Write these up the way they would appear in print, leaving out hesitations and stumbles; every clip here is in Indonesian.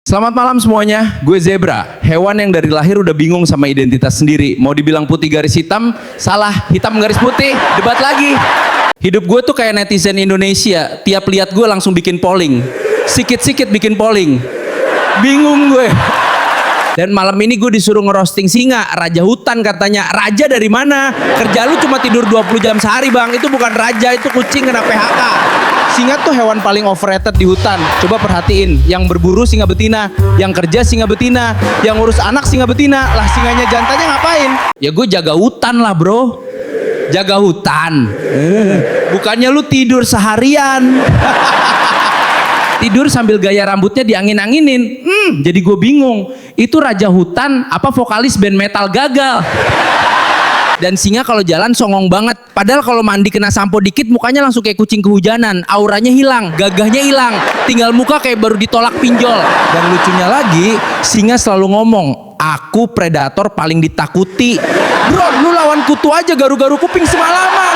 Selamat malam semuanya, gue Zebra, hewan yang dari lahir udah bingung sama identitas sendiri. Mau dibilang putih garis hitam, salah, hitam garis putih, debat lagi. Hidup gue tuh kayak netizen Indonesia, tiap lihat gue langsung bikin polling. Sikit-sikit bikin polling. Bingung gue. Dan malam ini gue disuruh ngerosting singa, raja hutan katanya. Raja dari mana? Kerja lu cuma tidur 20 jam sehari bang, itu bukan raja, itu kucing kena PHK. Singa tuh hewan paling overrated di hutan. Coba perhatiin, yang berburu singa betina, yang kerja singa betina, yang ngurus anak singa betina. Lah singanya jantannya ngapain? Ya gue jaga hutan lah bro. Jaga hutan. Bukannya lu tidur seharian. Tidur sambil gaya rambutnya diangin-anginin. Jadi gue bingung. Itu raja hutan apa vokalis band metal gagal? Dan singa kalau jalan songong banget. Padahal kalau mandi kena sampo dikit mukanya langsung kayak kucing kehujanan. Auranya hilang, gagahnya hilang. Tinggal muka kayak baru ditolak pinjol. Dan lucunya lagi, singa selalu ngomong, aku predator paling ditakuti. Bro, lu lawan kutu aja garu-garu kuping semalaman.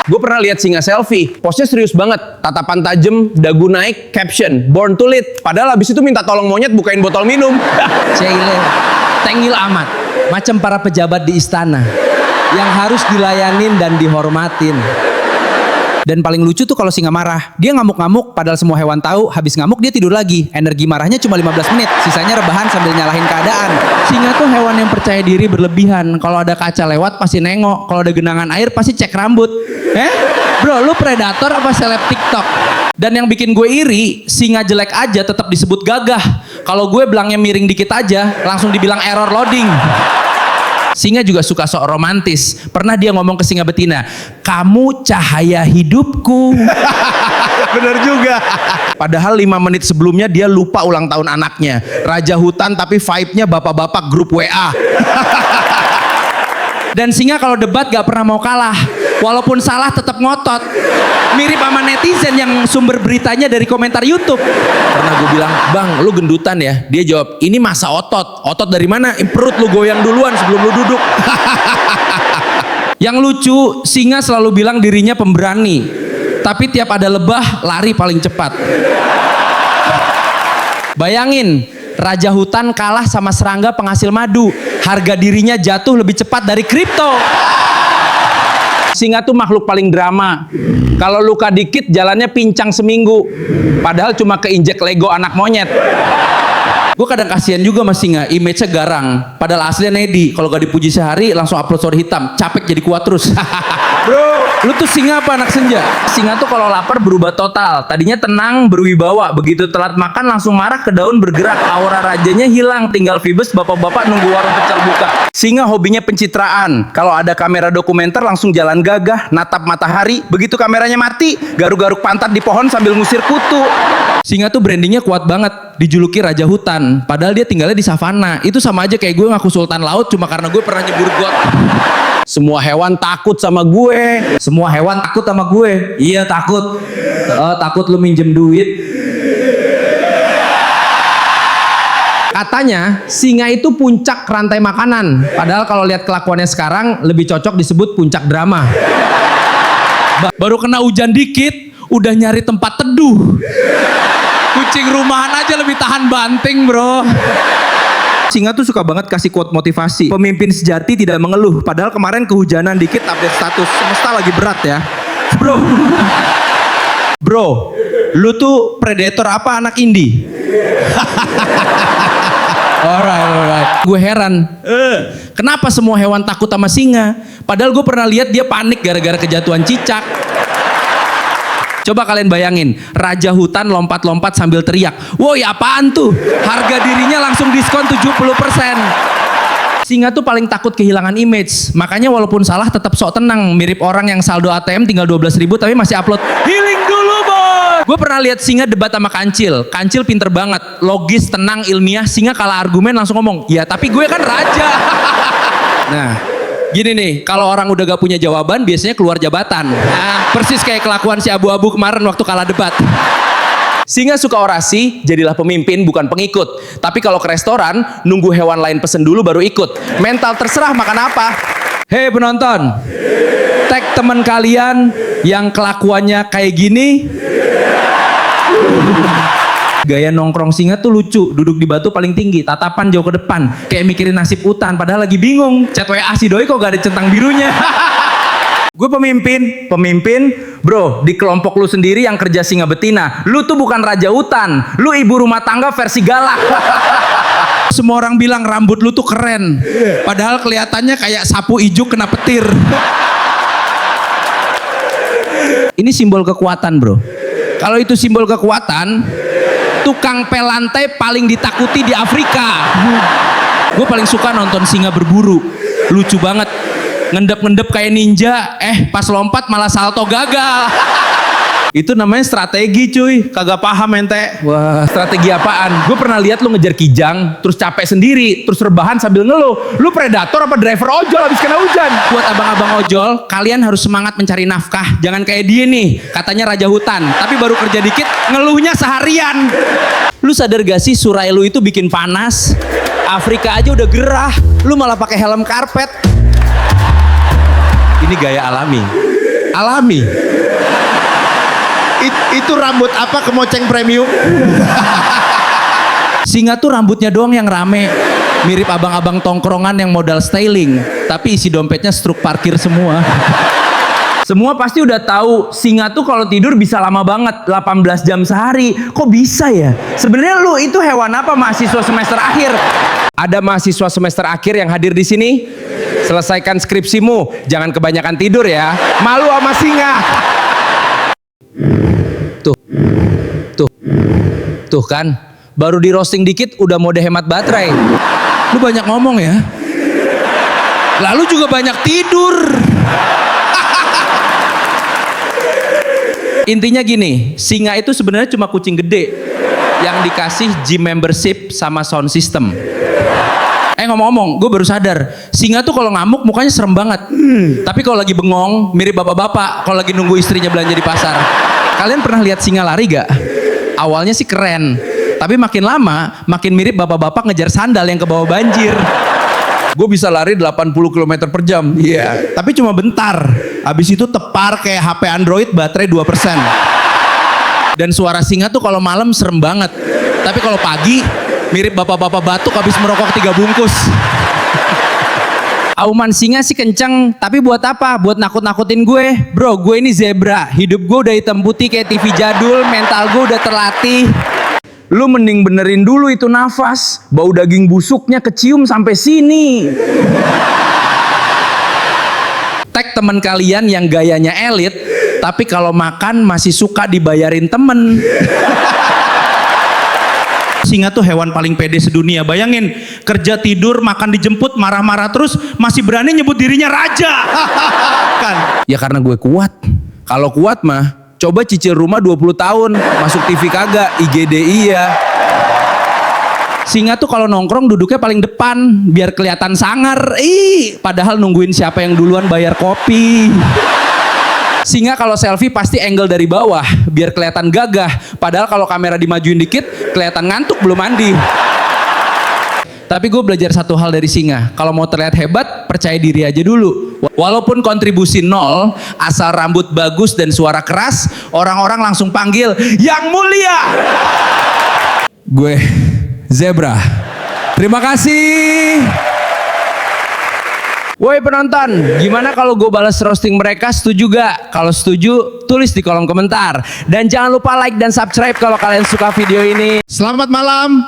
Gue pernah lihat singa selfie, posnya serius banget, tatapan tajam, dagu naik, caption, born to lead. Padahal abis itu minta tolong monyet bukain botol minum. Cile, tengil amat, macam para pejabat di istana yang harus dilayanin dan dihormatin. Dan paling lucu tuh kalau singa marah, dia ngamuk-ngamuk, padahal semua hewan tahu habis ngamuk dia tidur lagi. Energi marahnya cuma 15 menit, sisanya rebahan sambil nyalahin keadaan. Singa tuh hewan yang percaya diri berlebihan. Kalau ada kaca lewat pasti nengok, kalau ada genangan air pasti cek rambut. Bro, lu predator apa seleb TikTok? Dan yang bikin gue iri, singa jelek aja tetap disebut gagah. Kalau gue belangnya miring dikit aja, langsung dibilang error loading. Singa juga suka sok romantis. Pernah dia ngomong ke singa betina, kamu cahaya hidupku. Bener juga. Padahal 5 menit sebelumnya dia lupa ulang tahun anaknya. Raja hutan tapi vibe-nya bapak-bapak grup WA. Dan singa kalau debat gak pernah mau kalah. Walaupun salah tetap ngotot. Mirip sama netizen yang sumber beritanya dari komentar YouTube. Pernah gue bilang, bang lu gendutan ya? Dia jawab, ini masa otot. Otot dari mana? Perut lu goyang duluan sebelum lu duduk. Yang lucu, singa selalu bilang dirinya pemberani. Tapi tiap ada lebah, lari paling cepat. Bayangin, raja hutan kalah sama serangga penghasil madu. Harga dirinya jatuh lebih cepat dari kripto. Singa tuh makhluk paling drama. Kalau luka dikit jalannya pincang seminggu. Padahal cuma keinjek Lego anak monyet. Gue kadang kasihan juga sama singa, image-nya garang. Padahal aslinya nedi. Kalau gak dipuji sehari langsung upload story hitam. Capek jadi kuat terus. Bro, lu tuh singa apa anak senja? Singa tuh kalau lapar berubah total. Tadinya tenang, berwibawa. Begitu telat makan langsung marah, ke daun bergerak. Aura rajanya hilang, tinggal Vibes bapak-bapak nunggu warung pecel buka. Singa hobinya pencitraan. Kalau ada kamera dokumenter langsung jalan gagah, natap matahari. Begitu kameranya mati, garuk-garuk pantat di pohon sambil ngusir kutu. Singa tuh brandingnya kuat banget, dijuluki raja hutan. Padahal dia tinggalnya di savana. Itu sama aja kayak gue ngaku sultan laut cuma karena gue pernah nyebur got. Semua hewan takut sama gue. Semua hewan takut sama gue. Iya takut. Takut lu minjem duit. Katanya singa itu puncak rantai makanan. Padahal kalau lihat kelakuannya sekarang lebih cocok disebut puncak drama. Baru kena hujan dikit udah nyari tempat teduh. Kucing rumahan aja lebih tahan banting bro. Singa tuh suka banget kasih quote motivasi. Pemimpin sejati tidak mengeluh. Padahal kemarin kehujanan dikit update status. Semesta lagi berat ya. Bro, lu tuh predator apa anak indie? Alright. Gue heran. Kenapa semua hewan takut sama singa? Padahal gue pernah lihat dia panik gara-gara kejatuhan cicak. Coba kalian bayangin, raja hutan lompat-lompat sambil teriak, woi apaan tuh? Harga dirinya langsung diskon 70%. Singa tuh paling takut kehilangan image. Makanya walaupun salah tetap sok tenang. Mirip orang yang saldo ATM tinggal 12.000 tapi masih upload, healing dulu bos. Gue pernah lihat singa debat sama kancil. Kancil pinter banget, logis, tenang, ilmiah. Singa kalah argumen langsung ngomong, ya tapi gue kan raja. Nah gini nih, kalau orang udah gak punya jawaban biasanya keluar jabatan. Nah, persis kayak kelakuan si abu-abu kemarin waktu kalah debat. Singa suka orasi, jadilah pemimpin bukan pengikut. Tapi kalau ke restoran, nunggu hewan lain pesen dulu baru ikut. Mental terserah makan apa. Hei penonton, tag teman kalian yang kelakuannya kayak gini. Gaya nongkrong singa tuh lucu, duduk di batu paling tinggi, tatapan jauh ke depan, kayak mikirin nasib hutan, padahal lagi bingung. Chat WA si doi kok gak ada centang birunya. Gue pemimpin, bro, di kelompok lu sendiri yang kerja singa betina, lu tuh bukan raja hutan, lu ibu rumah tangga versi galak. Semua orang bilang rambut lu tuh keren, padahal kelihatannya kayak sapu ijuk kena petir. Ini simbol kekuatan, bro. Kalau itu simbol kekuatan, tukang pel lantai paling ditakuti di Afrika. Gue paling suka nonton singa berburu, lucu banget. Ngendep-ngendep kayak ninja, pas lompat malah salto gagal. Itu namanya strategi, cuy. Kagak paham ente. Wah, strategi apaan? Gue pernah lihat lu ngejar kijang, terus capek sendiri, terus rebahan sambil ngeluh. Lu predator apa driver ojol habis kena hujan? Buat abang-abang ojol, kalian harus semangat mencari nafkah. Jangan kayak dia nih, katanya raja hutan, tapi baru kerja dikit, ngeluhnya seharian. Lu sadar gak sih surai lu itu bikin panas? Afrika aja udah gerah, lu malah pakai helm karpet. Ini gaya alami. Itu rambut apa kemoceng premium? Singa tuh rambutnya doang yang rame, mirip abang-abang tongkrongan yang modal styling, tapi isi dompetnya struk parkir semua. Semua pasti udah tahu singa tuh kalau tidur bisa lama banget, 18 jam sehari. Kok bisa ya? Sebenarnya lu itu hewan apa mahasiswa semester akhir? Ada mahasiswa semester akhir yang hadir di sini? Selesaikan skripsimu, jangan kebanyakan tidur ya. Malu sama singa. Tuh kan, baru di roasting dikit udah mode hemat baterai. Lu banyak ngomong ya. Lalu juga banyak tidur. Intinya gini, singa itu sebenarnya cuma kucing gede yang dikasih gym membership sama sound system. Ngomong-ngomong, gue baru sadar, singa tuh kalau ngamuk mukanya serem banget. Tapi kalau lagi bengong, mirip bapak-bapak kalau lagi nunggu istrinya belanja di pasar. Kalian pernah lihat singa lari gak? Awalnya sih keren, tapi makin lama makin mirip bapak-bapak ngejar sandal yang ke bawah banjir. Gue bisa lari 80 km per jam. Iya, tapi cuma bentar. Habis itu tepar kayak HP Android baterai 2%. Dan suara singa tuh kalau malam serem banget. Tapi kalau pagi mirip bapak-bapak batuk habis merokok 3 bungkus. Auman singa sih kenceng, tapi buat apa? Buat nakut-nakutin gue. Bro, gue ini zebra. Hidup gue udah hitam putih kayak TV jadul, mental gue udah terlatih. Lu mending benerin dulu itu nafas. Bau daging busuknya kecium sampai sini. Tag temen kalian yang gayanya elit, tapi kalau makan masih suka dibayarin temen. Singa tuh hewan paling pede sedunia. Bayangin, kerja tidur, makan dijemput, marah-marah terus, masih berani nyebut dirinya raja. Kan? Ya karena gue kuat. Kalau kuat mah, coba cicil rumah 20 tahun, masuk TV kagak, IGD iya. Singa tuh kalau nongkrong duduknya paling depan, biar kelihatan sangar. Padahal nungguin siapa yang duluan bayar kopi. Singa kalau selfie pasti angle dari bawah biar kelihatan gagah, padahal kalau kamera dimajuin dikit kelihatan ngantuk belum mandi. Tapi gue belajar satu hal dari singa, kalau mau terlihat hebat percaya diri aja dulu. Walaupun kontribusi nol, asal rambut bagus dan suara keras, orang-orang langsung panggil yang mulia. Gue zebra. Terima kasih. Woi penonton, gimana kalau gue balas roasting mereka? Setuju gak? Kalau setuju, tulis di kolom komentar. Dan jangan lupa like dan subscribe kalau kalian suka video ini. Selamat malam.